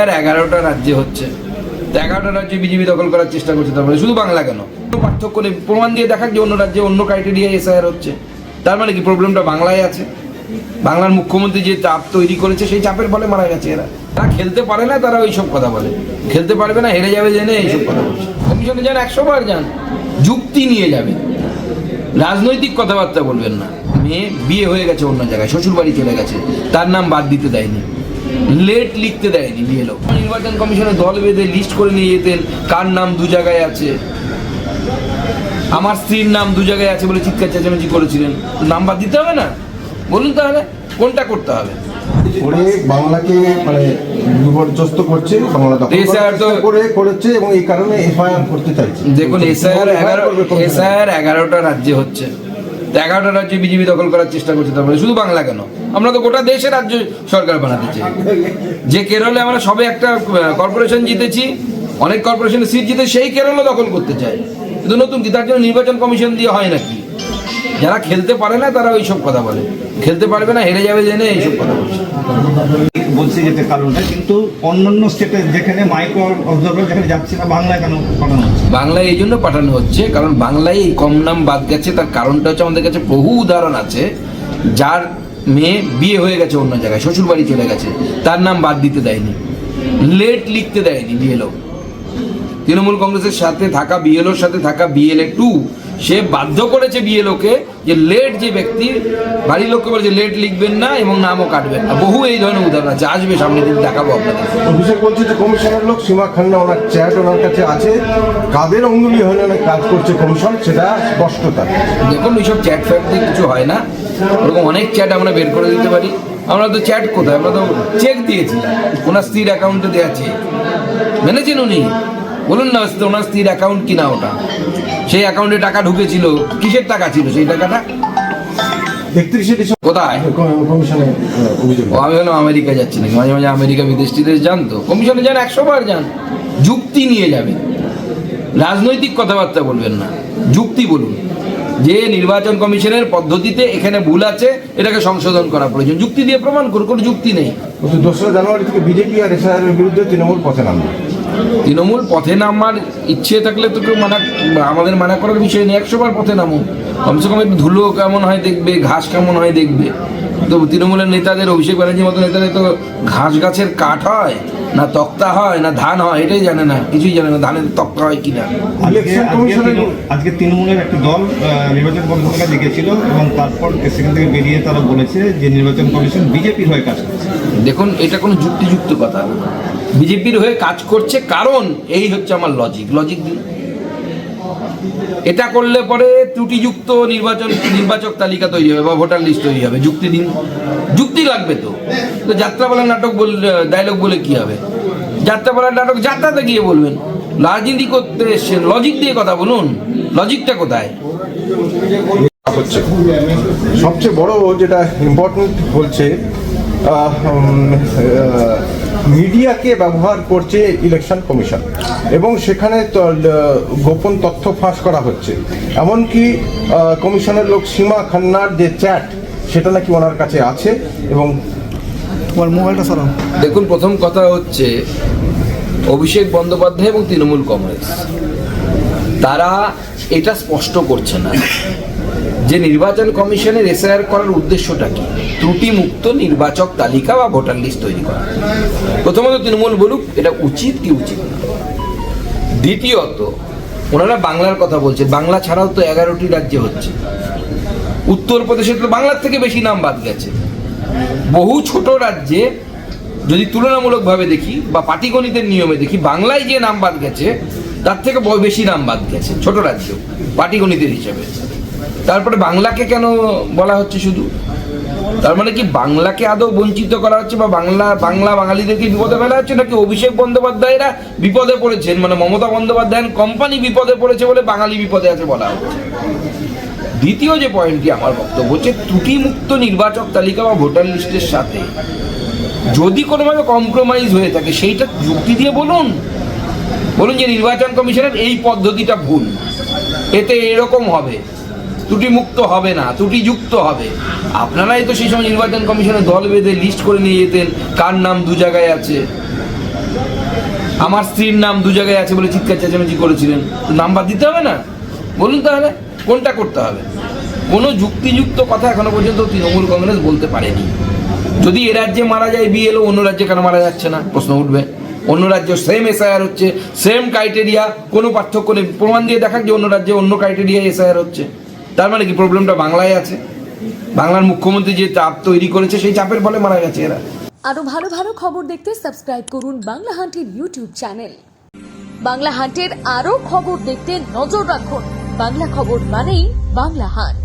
SIR 11টা রাজ্যে হচ্ছে, 11টা রাজ্যে বিজেপি দখল করার চেষ্টা করছে। তার মানে শুধু বাংলা কেন, পার্থক্য নেই, প্রমাণ দিয়ে দেখাক যে অন্য রাজ্যে অন্য ক্রাইটেরিয়ায় এসআইআর হচ্ছে। তার মানে কি প্রবলেমটা বাংলায় আছে? বাংলার মুখ্যমন্ত্রী যে চাপ তৈরি করেছে সেই চাপের ফলে মারা গেছে এরা। তারা খেলতে পারে না, তারা ওইসব কথা বলে, খেলতে পারবে না, হেরে যাবে জেনে এইসব কথা বলছে। কমিশনে যান 100 বার যান, যুক্তি নিয়ে যাবে, রাজনৈতিক কথাবার্তা বলবেন না। মেয়ে বিয়ে হয়ে গেছে অন্য জায়গায়, শ্বশুর বাড়ি চলে গেছে, তার নাম বাদ দিতে দেয়নি, লেট লিখতে দেয়নি বিয়ে লোক। নির্বাচন কমিশনে দল বেঁধে লিস্ট করে নিয়ে যেতেন কার নাম দু জায়গায় আছে। আমার স্ত্রীর নাম দু জায়গায় আছে বলে চিৎকার চেঁচামেচি করেছিলেন, নাম বাদ দিতে হবে না? বলুন তাহলে কোনটা করতে হবে? বাংলাকে মানে বিপর্যস্ত করছে, বাংলা করেছে এবং এই কারণে এফআইআর করতে চাইছে। দেখুন, এসআইআর 11টা রাজ্যে হচ্ছে, 11টা রাজ্যে বিজেপি দখল করার চেষ্টা করছে। তার মানে শুধু বাংলা কেন, আমরা তো গোটা দেশে রাজ্য সরকার বানাতে চাই। যে কেরলে আমরা সবে একটা কর্পোরেশন জিতেছি, অনেক কর্পোরেশনের সিট জিতে, সেই কেরলও দখল করতে চায়। কিন্তু নতুন কি, তার জন্য নির্বাচন কমিশন দিয়ে হয় নাকি? যারা খেলতে পারে না তারা ওইসব কথা বলে, খেলতে পারবে না, হেরে যাবে জেনে এইসব কথা বলছি যেতে কারণটা। কিন্তু অন্যান্য স্টেটে যেখানে মাইক্রো অবজারভার যেখানে যাচ্ছে না, বাংলায় কেন পাঠানো হচ্ছে? বাংলায় এই জন্য পাঠানো হচ্ছে কারণ বাংলায় এই কম নাম বাদ গেছে। তার কারণটা হচ্ছে আমাদের কাছে বহু উদাহরণ আছে, যার মেয়ে বিয়ে হয়ে গেছে অন্য জায়গায়, শ্বশুর বাড়ি চলে গেছে, তার নাম বাদ দিতে দেয়নি, লেট লিখতে দেয়নি বিএলও। তৃণমূল কংগ্রেসের সাথে থাকা বিএলওর সাথে থাকা বিএলএ 2 সে বাধ্য করেছে বিএলওকে যে লেট, যে ব্যক্তি বাড়ির লোককে বলেছে লেট লিখবেন না এবং নামও কাটবেন না। বহু এই ধরনের উদাহরণ আছে, আসবে সামনের দিন দেখাবো আপনাদের। অভিষেক বলছে যে কমিশনের লোক সীমা খান্না, ওনার চ্যাট ওনার কাছে আছে, কাদের অঙ্গুলি হয়ে অনেক কাজ করছে কমিশন, সেটা স্পষ্টতা। দেখুন, ওইসব চ্যাট ফ্যাট দিয়ে কিছু হয় না, ওরকম অনেক চ্যাট আমরা বের করে দিতে পারি। আমরা তো চ্যাট কোথায়, আমরা তো চেক দিয়েছিলাম ওনার স্ত্রীর অ্যাকাউন্টে দেওয়া চেক, মেনেছেন উনি? বলুন না, ওনার স্ত্রীর অ্যাকাউন্ট কিনা ওটা, সেই অ্যাকাউন্টে টাকা ঢুকেছিল, কিসের টাকা ছিল সেই টাকাটা? 31শে ডিসেম্বর কোথায় কমিশনে অভিযোগ। আমি হলাম আমেরিকা যাচ্ছি নাকি, মাঝে মাঝে আমেরিকা বিদেশ টিদেশ যান, তো কমিশনে যান 100 বার যান, যুক্তি নিয়ে যাবেন, রাজনৈতিক কথাবার্তা বলবেন না, যুক্তি বলুন যে নির্বাচন কমিশনের পদ্ধতিতে এখানে ভুল আছে, এটাকে সংশোধন করা প্রয়োজন, যুক্তি দিয়ে প্রমাণ করুন। কোনো যুক্তি নেই। 2রা জানুয়ারি থেকে বিজেপি আর এসআইআর এর বিরুদ্ধে তৃণমূল পথে নামবে। তৃণমূল পথে নামার ইচ্ছে থাকলে তো কেউ আমাদের মানা করার বিষয় নেই, 100 বার পথে নামুন। কমসে কম একটু ধুলো কেমন হয় দেখবে, ঘাস কেমন হয় দেখবে। তো তৃণমূলের নেতাদের, অভিষেক ব্যানার্জির মতো নেতাদের তো ঘাস গাছের কাঠ হয় না, তক্তা হয় না, ধান হয়, এটাই জানে না, কিছুই জানে না ধানের তক্তা হয় কিনা। আজকে তৃণমূলের একটা দল নির্বাচন কমিশনের কাছে লিখেছিল এবং তারপর সেখান থেকে বেরিয়ে তারা বলেছে যে নির্বাচন কমিশন বিজেপির হয়ে কাজ করছে। দেখুন, এটা কোনো যুক্তিযুক্ত কথা না। বিজেপির হয়ে কাজ করছে কারণ এই হচ্ছে আমার লজিক দিন। এটা করলে পরে ত্রুটিযুক্ত নির্বাচক তালিকা তৈরি হবে বা ভোটার লিস্ট তৈরি হবে, যুক্তি দিন। যুক্তি লাগবে তো যাত্রাপালার নাটক ডায়লগ বলে কি হবে? যাত্রাপালার নাটক যাত্রাতে গিয়ে বলবেন, রাজনীতি করতে এসছেন, লজিক দিয়ে কথা বলুন। লজিকটা কোথায়? সবচেয়ে বড় যেটা ইম্পর্টেন্ট বলছে, মিডিয়াকে ব্যবহার করছে ইলেকশন কমিশন এবং সেখানে গোপন তথ্য ফাঁস করা হচ্ছে। এমনকি কমিশনের লোক সীমা খান্নার যে চ্যাট, সেটা নাকি ওনার কাছে আছে। এবং মোবাইলটা সরাও। দেখুন, প্রথম কথা হচ্ছে অভিষেক বন্দ্যোপাধ্যায় এবং তৃণমূল কংগ্রেস তারা এটা স্পষ্ট করছে না যে নির্বাচন কমিশনের এসআইআর করার উদ্দেশ্যটা কি, ত্রুটিমুক্ত নির্বাচক তালিকা বা ভোটার লিস্ট তৈরি করা। প্রথমত তৃণমূল বলুক এটা উচিত কি উচিত না। দ্বিতীয়ত, ওনারা বাংলার কথা বলছে, বাংলা ছাড়াও তো 11টি রাজ্যে হচ্ছে। উত্তরপ্রদেশে তো বাংলার থেকে বেশি নাম বাদ গেছে। বহু ছোট রাজ্যে যদি তুলনামূলকভাবে দেখি বা পাটিগণিতের নিয়মে দেখি, বাংলায় যে নাম বাদ গেছে তার থেকে বেশি নাম বাদ গেছে ছোট রাজ্য পাটিগণিতের হিসেবে। তারপরে বাংলাকে কেন বলা হচ্ছে শুধু? তার মানে কি বাংলাকে আদৌ বঞ্চিত করা হচ্ছে বা বাংলা বাঙালিদেরকে বিপদে ফেলা হচ্ছে, নাকি অভিষেক বন্দ্যোপাধ্যায়রা বিপদে পড়েছেন, মানে মমতা বন্দ্যোপাধ্যায় কোম্পানি বিপদে পড়েছে বলে বাঙালি বিপদে আছে বলা হচ্ছে? দ্বিতীয় যে পয়েন্টটি আমার বক্তব্য হচ্ছে, ত্রুটিমুক্ত নির্বাচক তালিকা বা ভোটার লিস্টের সাথে যদি কোনোভাবে কম্প্রোমাইজ হয়ে থাকে, সেইটা যুক্তি দিয়ে বলুন যে নির্বাচন কমিশনের এই পদ্ধতিটা ভুল, এতে এরকম হবে, ত্রুটিমুক্ত হবে না, ত্রুটিযুক্ত হবে। আপনারাই তো সেই সময় নির্বাচন কমিশনের দল বেঁধে লিস্ট করে নিয়ে যেতেন কার নাম দু জায়গায় আছে। আমার স্ত্রীর নাম দু জায়গায় আছে বলে চিৎকার চেঁচামেচি করেছিলেন, নাম্বার দিতে হবে না? বলুন তাহলে কোনটা করতে হবে? কোনো যুক্তিযুক্ত কথা এখনো পর্যন্ত তৃণমূল কংগ্রেস বলতে পারেনি। যদি এ রাজ্যে মারা যায় বিএলও, অন্য রাজ্যে কেন মারা যাচ্ছে না প্রশ্ন উঠবে। অন্য রাজ্যে সেম এসআইআর হচ্ছে, সেম ক্রাইটেরিয়া, কোনো পার্থক্য নেই। প্রমাণ দিয়ে দেখাক যে অন্য রাজ্যে অন্য ক্রাইটেরিয়া এসআইআর হচ্ছে। তার মানে কি প্রবলেমটা বাংলায় আছে? বাংলার মুখ্যমন্ত্রী যে চাপ তৈরি করেছে সেই চাপের ফলে মারা গেছে এরা। আরো ভালো ভালো খবর দেখতে সাবস্ক্রাইব করুন বাংলা হান্টের ইউটিউব চ্যানেল। বাংলা হান্টের আরো খবর দেখতে নজর রাখুন। বাংলা খবর মানেই বাংলা হান্ট।